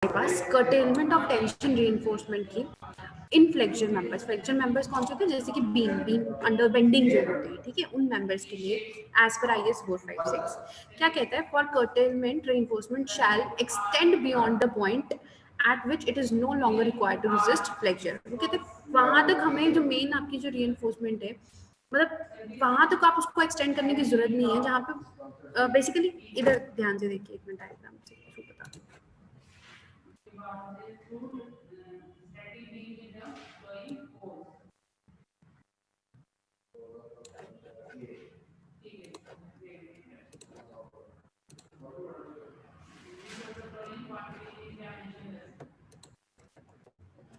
Pass curtailment of tension reinforcement की इन flexure members. Flexure members कौन से होते हैं? जैसे कि बीम अंडर बेंडिंग जो होते हैं, ठीक है, उन मेंबर्स के लिए एज पर IS 456 क्या कहता है? For curtailment reinforcement shall extend beyond the point at which it is no longer required to resist flexure. वो कहते हैं वहां तक हमें जो मेन आपकी जो रीइंफोर्समेंट है, मतलब वहां तक आप उसको एक्सटेंड करने की जरूरत नहीं है, जहाँ पे बेसिकली इधर ध्यान से देखिए, एक मिनट डायग्राम से बता दूं।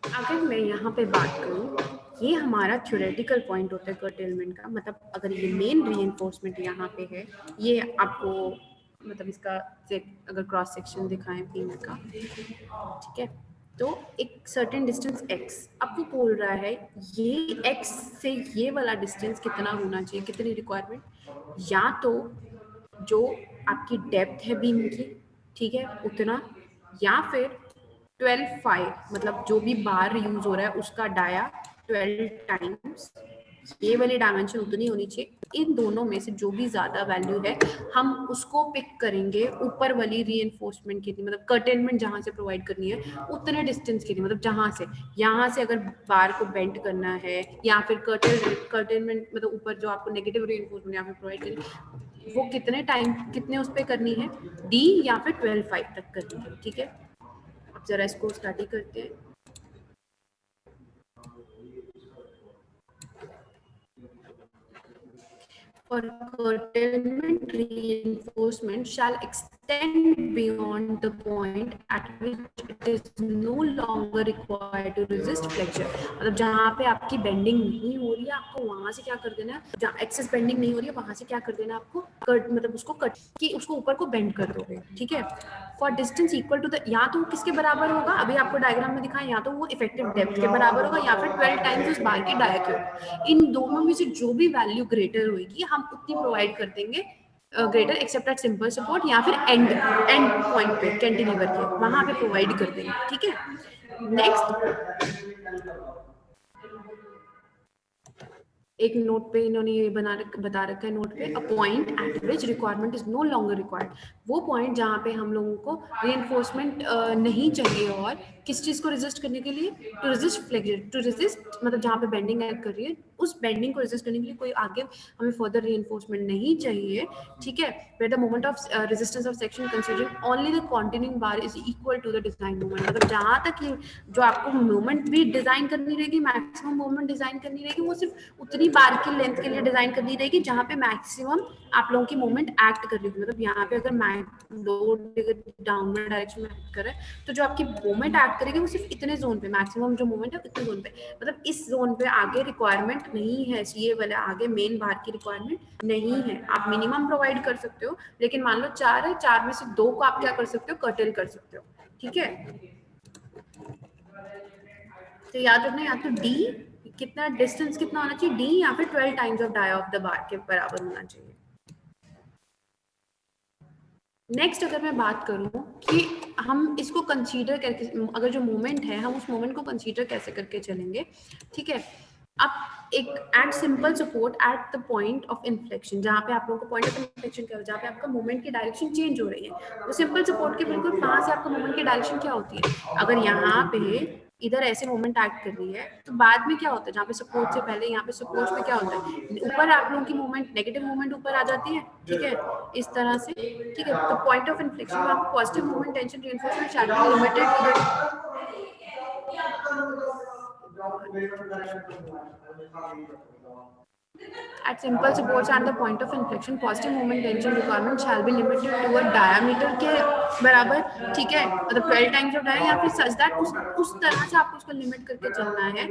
अगर मैं यहाँ पे बात करूँ, ये हमारा थ्योरेटिकल पॉइंट होता है कर्टेलमेंट का। मतलब अगर ये मेन रीइंफोर्समेंट यहाँ पे है, ये आपको मतलब इसका अगर क्रॉस सेक्शन दिखाएं बीम का, ठीक है, तो एक सर्टेन डिस्टेंस x, अब वो बोल रहा है ये x से ये वाला डिस्टेंस कितना होना चाहिए, कितनी रिक्वायरमेंट, या तो जो आपकी डेप्थ है बीम की, ठीक है, उतना, या फिर 12 मतलब जो भी बार यूज हो रहा है उसका डाया 12 टाइम्स, ये वाली डायमेंशन उतनी होनी चाहिए। इन दोनों में से जो भी ज्यादा वैल्यू है हम उसको पिक करेंगे ऊपर वाली रीइंफोर्समेंट के लिए, मतलब कर्टेनमेंट जहां से प्रोवाइड करनी है उतने डिस्टेंस के लिए, मतलब जहां से यहाँ से अगर बार को बेंड करना है, या फिर कर्टेनमेंट मतलब ऊपर जो आपको नेगेटिव रीइंफोर्समेंट यहाँ पे प्रोवाइड करनी, वो कितने टाइम कितने उस पर करनी है, डी या फिर 12 तक करनी है, ठीक है। अब जरा इसको स्टडी करते हैं। For curtailment, reinforcement shall extend beyond the point at which it is no longer required to resist flexure। मतलब जहाँ पे आपकी बेंडिंग नहीं हो रही है, आपको वहां से क्या कर देना है, जहाँ एक्सेस बेंडिंग नहीं हो रही है वहां से क्या कर देना है, आपको कट, मतलब उसको कट कि उसको ऊपर को बेंड कर दोगे, ठीक है। For distance equal to the, या तो किसके बराबर होगा, अभी आपको डायग्राम में दिखाएं, या तो वो इफेक्टिव डेप्थ के बराबर होगा, या फिर 12 टाइम्स उस बार की डाया के होगा। इन दोनों में से जो भी वैल्यू ग्रेटर होगी हम उतनी प्रोवाइड कर देंगे greater accept eight simple support, या फिर एंड पॉइंट पे कैंटिलीवर के वहां पे प्रोवाइड कर देंगे, ठीक है। नेक्स्ट एक नोट पे इन्होंने ये बता रखा है नोट पे, a point at which requirement is no longer required. वो पॉइंट जहाँ पे हम लोगों को रीइंफोर्समेंट नहीं चाहिए, और किस चीज को रेजिस्ट करने के लिए, to resist flexure, to resist मतलब जहाँ पे बेंडिंग एक्ट कर रही है उस बेंडिंग को रेजिस्ट करने के लिए कोई आगे हमें फर्दर रीइंफोर्समेंट नहीं चाहिए, ठीक है। Where the moment of resistance of section considering only the continuing bar is equal to the design moment. मतलब जहाँ तक ये जो आपको मूवमेंट भी डिजाइन करनी रहेगी, मैक्सिमम मूवमेंट डिजाइन करनी रहेगी, वो सिर्फ उतनी बार की लेंथ के लिए डिजाइन करनी रहेगी जहाँ पे मैक्सिमम आप लोगों की मूवमेंट एक्ट कर रही होगी। मतलब यहाँ पे अगर लोड डाउनवर्ड डायरेक्शन में एक्ट कर रहा है, तो जो आपकी मूवमेंट एक्ट करेगी वो सिर्फ इतने जोन पे, मैक्सिमम जो मूवमेंट है इतने जोन पे, मतलब इस जोन पे आगे रिक्वायरमेंट नहीं है, ये वाले आगे मेन बार की रिक्वायरमेंट नहीं है। आप मिनिमम प्रोवाइड कर सकते हो, लेकिन मान लो 4 है, 4 में से 2 को आप क्या कर सकते हो, कर्टेल कर सकते हो, ठीक है। तो याद रखना, या तो डी कितना डिस्टेंस कितना होना चाहिए, डी या फिर 12 times of dia of the bar के बराबर होना चाहिए। नेक्स्ट अगर मैं बात करूं कि हम इसको कंसीडर करके, अगर जो मोमेंट है हम उस मोमेंट को कंसीडर कैसे करके चलेंगे, ठीक है। अब एक at simple support at the point of inflection, जहाँ पे आप लोगों को पॉइंट ऑफ इन्फ्लेक्शन क्या हो, जहाँ पे आपका मोमेंट की डायरेक्शन चेंज हो रही है, वो सिंपल सपोर्ट के बिल्कुल पास से आपका मोमेंट की डायरेक्शन क्या होती है। अगर यहाँ पे इधर ऐसे मोमेंट एक्ट कर रही है, तो बाद में क्या होता है, जहाँ पे सपोर्ट से पहले यहाँ पे सपोर्ट में क्या होता है, ऊपर आप लोगों की मूवमेंट, नेगेटिव मूवमेंट ऊपर आ जाती है, ठीक है, इस तरह से, ठीक है। तो पॉइंट ऑफ इन्फ्लेक्शन में आपको positive movement tension reinforcement shall be limited to the at simple supports and the point of inflection positive moment tension requirement shall be limited to a diameter के बराबर, ठीक है, मतलब 12 टाइम्स ऑफ डाया, या फिर such that उस तरह से आपको उसको लिमिट करके चलना है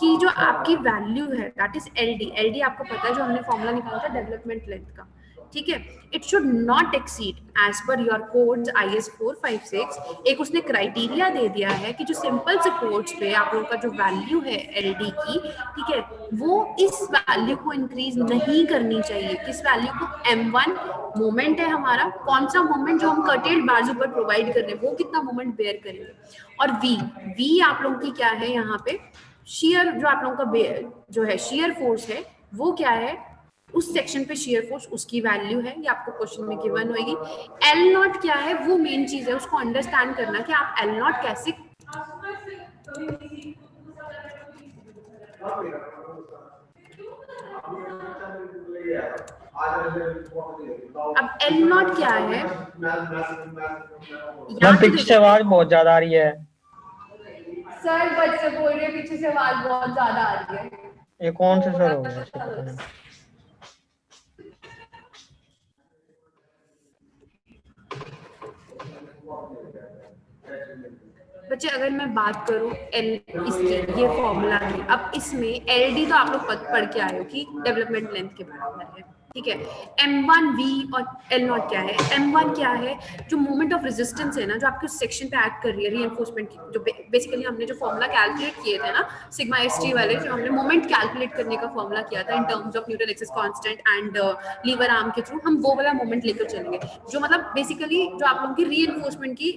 कि जो आपकी वैल्यू है दैट इज एल डी। आपको पता है जो हमने फॉर्मूला निकाला था डेवलपमेंट लेंथ का, ठीक है, it should not exceed as per your codes IS 456। एक उसने क्राइटेरिया दे दिया है कि जो सिंपल सपोर्ट्स पे आप लोगों का जो वैल्यू है LD की, ठीक है, वो इस वैल्यू को इंक्रीज नहीं करनी चाहिए। किस वैल्यू को? M1 मोमेंट है हमारा, कौन सा मोमेंट जो हम कर्टेल्ड बाजू पर प्रोवाइड कर रहे हैं, वो कितना मोमेंट बेयर करेंगे। और V आप लोगों की क्या है यहाँ पे? शेयर, जो आप लोगों का जो है शेयर फोर्स है, वो क्या है? उस सेक्शन पे शेयर फोर्स, उसकी वैल्यू है, ये आपको क्वेश्चन में गिवन होगी। एल नॉट क्या है? वो मेन चीज है, उसको अंडरस्टैंड करना कि आप एल नॉट कैसे। अब एल नॉट क्या है? मैम पीछे से आवाज बहुत ज्यादा आ रही है। सर बच्चे बोल रहे हैं पीछे से आवाज बहुत ज्यादा आ रही है। ये कौन से सर होंगे ऐसे, पता नहीं। बच्चे अगर मैं बात करूं एल इसकी, ये फॉर्मूला की, अब इसमें LD तो आप लोग पढ़ के आए हो कि डेवलपमेंट लेंथ के बराबर है, ठीक है। M1 V और L नॉट क्या है? M1 क्या है? जो मोमेंट ऑफ रेजिस्टेंस है ना, जो आपके सेक्शन पे एक्ट कर रही है रीइंफोर्समेंट की, जो बेसिकली हमने जो फॉर्मूला कैलकुलेट किए थे ना सिग्मा ST वाले, जो हमने मोमेंट कैलकुलेट करने का फॉर्मूला किया था in terms of neutral axis constant and lever arm के थ्रू, हम वो वाला मोमेंट लेकर चलेंगे, जो मतलब बेसिकली जो आप लोगों की रीइंफोर्समेंट की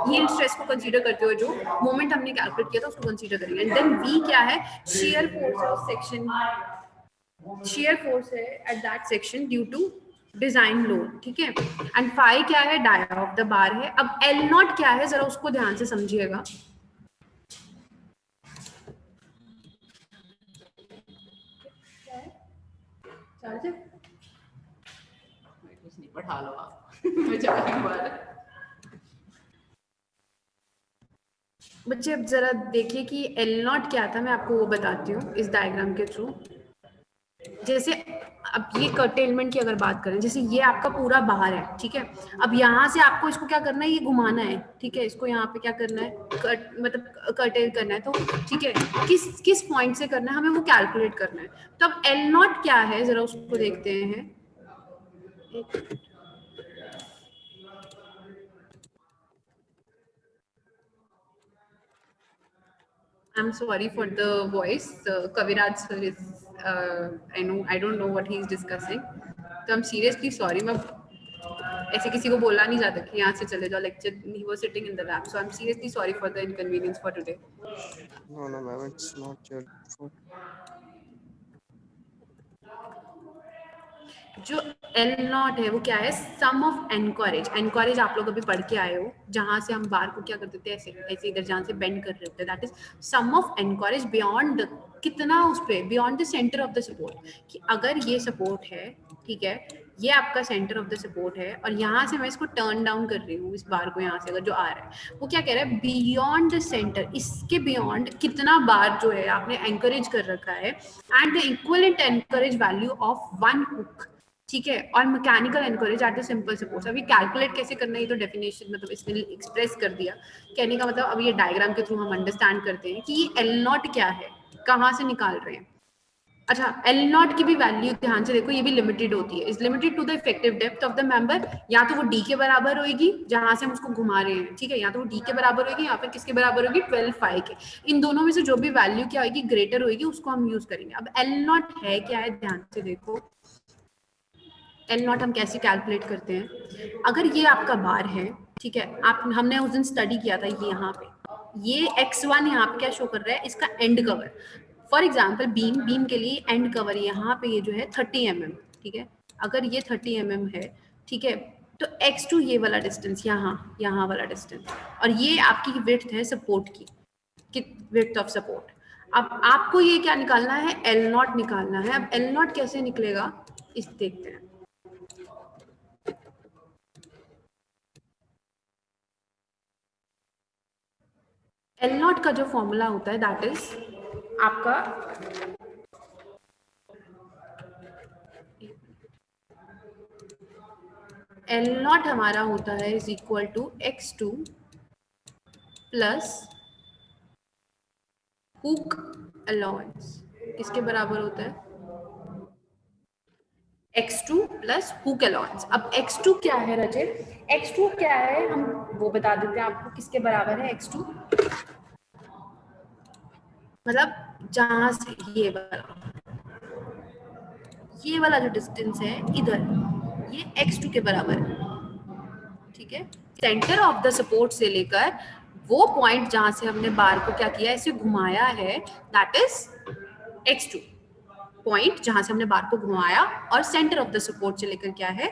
यील्ड स्ट्रेस को कंसीडर करते हुए जो मोमेंट हमने कैलकुलेट किया था उसको कंसीडर करेंगे। एंड देन V क्या है? शेयर फोर्स है उस सेक्शन, शेयर फोर्स है at that section due to design load, ठीक है। एंड फाई क्या है? डाया ऑफ द बार है। अब एल नॉट क्या है, जरा उसको ध्यान से समझिएगा। पढ़ा लो आप बच्चे अब जरा देखिए कि एल नॉट क्या था, मैं आपको वो बताती हूँ इस डायग्राम के थ्रू। जैसे अब ये कर्टेलमेंट की अगर बात करें, जैसे ये आपका पूरा बाहर है, ठीक है। अब यहाँ से आपको इसको क्या करना है? ये घुमाना है, ठीक है। इसको यहाँ पे क्या करना है? मतलब कर्टेल करना है, तो ठीक है, किस किस पॉइंट से करना है हमें, वो कैलकुलेट करना है। तो अब एल नॉट क्या है, जरा उसको देखते हैं। I'm sorry for the voice. Kaviraj sir is, I don't know what he is discussing. तो I'm seriously sorry. मैं ऐसे किसी को बोलना नहीं चाहता कि यहाँ से चले जाओ lecture. He was sitting in the lab, so I'm seriously sorry for the inconvenience for today. No, ma'am, it's not your fault. जो एल नॉट है वो क्या है? सम ऑफ एनकरेज। एनकरेज आप लोग अभी पढ़ के आए हो, जहां से हम बार को क्या कर देते हैं, ऐसे ऐसे इधर जहां से बेंड कर रहे होते हैं, that is sum of anchorage beyond, कितना उस पे, beyond the centre of the support. कि अगर ये सपोर्ट है, ठीक है, ये आपका सेंटर ऑफ द सपोर्ट है, और यहाँ से मैं इसको टर्न डाउन कर रही हूँ, इस बार को यहाँ से अगर जो आ रहा है, वो क्या कह रहा है? बियॉन्ड द सेंटर, इसके बियॉन्ड कितना बार जो है आपने एंकरेज कर रखा है, and the equivalent anchorage value of one hook, ठीक है। और mechanical anchorage at the simple supports. अभी कैलकुलेट कैसे करना है, ये तो डेफिनेशन मतलब इसने एक्सप्रेस कर दिया। कहने का मतलब अब ये डायग्राम के थ्रू हम अंडरस्टैंड करते हैं कि ये एल नॉट क्या है, कहाँ से निकाल रहे हैं। अच्छा, एल नॉट की भी वैल्यू ध्यान से देखो, ये भी लिमिटेड होती है, is limited to the effective depth of the member. या तो वो डी के बराबर होगी जहां से हम उसको घुमा रहे हैं, ठीक है, या तो वो डी के बराबर होगी, या फिर किसके बराबर होगी? 12 फाई के। इन दोनों में से जो भी वैल्यू क्या होगी, ग्रेटर होगी, उसको हम यूज करेंगे। अब एल नॉट है क्या है, ध्यान से देखो। एल नॉट हम कैसे कैलकुलेट करते हैं? अगर ये आपका बार है, ठीक है, आप हमने उस दिन स्टडी किया था, ये यहाँ पे ये x1 यहाँ पे क्या शो कर रहा है? इसका and cover. For example beam के लिए एंड कवर यहाँ पे ये जो है 30 mm, ठीक है। अगर ये 30 mm है, ठीक है, तो x2 ये वाला डिस्टेंस, यहाँ वाला डिस्टेंस, और ये आपकी विड्थ है सपोर्ट की विड्थ ऑफ सपोर्ट। अब आपको ये क्या निकालना है? एल नॉट निकालना है। अब एल नॉट कैसे निकलेगा, इस देखते हैं। एल नॉट का जो फॉर्मूला होता है दैट इज आपका एल नॉट हमारा होता है is equal to x2 plus hook allowance. किसके बराबर होता है? x2 plus hook allowance. अब x2 क्या है रचित? x2 क्या है हम वो बता देते हैं आपको, किसके बराबर है x2? मतलब जहां से ये वाला जो डिस्टेंस है इधर, ये x2 के बराबर है, ठीक है। सेंटर ऑफ द सपोर्ट से लेकर वो पॉइंट जहां से हमने बार को क्या किया, ऐसे घुमाया है, दैट इज x2 पॉइंट जहां से हमने बार को घुमाया, और सेंटर ऑफ द सपोर्ट से लेकर क्या है,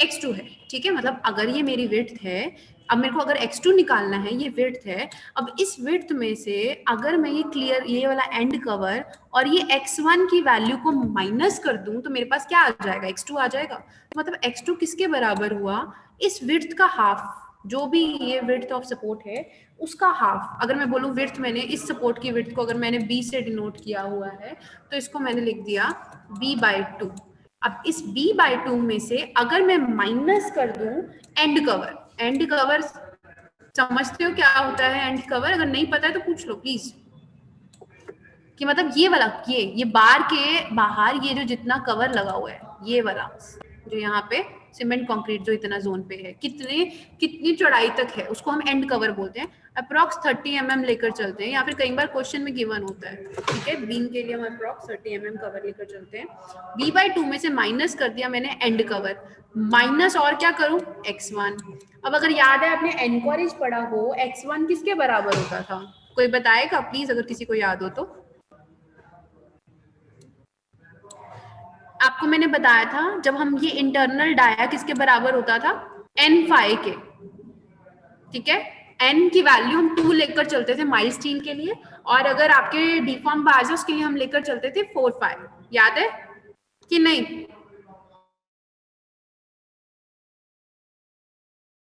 x2 है, ठीक है। मतलब अगर ये मेरी विड्थ है, अब मेरे को अगर x2 निकालना है, ये विड्थ है, अब इस विड्थ में से अगर मैं ये क्लियर ये वाला एंड कवर और ये x1 की वैल्यू को माइनस कर दूं तो मेरे पास क्या आ जाएगा, x2 आ जाएगा। तो मतलब x2 किसके बराबर हुआ, इस विड्थ का हाफ, जो भी ये विड्थ ऑफ सपोर्ट है उसका हाफ। अगर मैं बोलूं विड्थ, मैंने इस सपोर्ट की विड्थ को अगर मैंने b से डिनोट किया हुआ है तो इसको मैंने लिख दिया b/2। अब इस b/2 में से अगर मैं माइनस कर दूं एंड कवर, एंड कवर समझते हो क्या होता है एंड कवर? अगर नहीं पता है तो पूछ लो प्लीज। कि मतलब ये वाला, ये बार के बाहर ये जो जितना कवर लगा हुआ है, ये वाला जो यहाँ पे सीमेंट कंक्रीट जो इतना जोन पे है, कितनी चौड़ाई तक है, उसको हम एंड कवर बोलते हैं। अप्रॉक्स 30 mm लेकर चलते हैं, या फिर कई बार क्वेश्चन में गिवन होता है, ठीक है। बीम के लिए हम अप्रॉक्स 30 mm कवर लेकर चलते हैं। b/2 में से माइनस कर दिया मैंने एंड कवर, माइनस और क्या करूं, x1। अब अगर याद है आपने एनकॉरेज पढ़ा हो, x1 किसके बराबर होता था, कोई बताएगा प्लीज अगर किसी को याद हो तो? आपको मैंने बताया था जब हम ये इंटरनल डाया किसके बराबर होता था, n फाई के, ठीक है। n की वैल्यू हम 2 लेकर चलते थे माइल स्टील के लिए, और अगर आपके डिफॉर्म बार्जर्स के लिए हम लेकर चलते थे 4 फाई, याद है कि नहीं?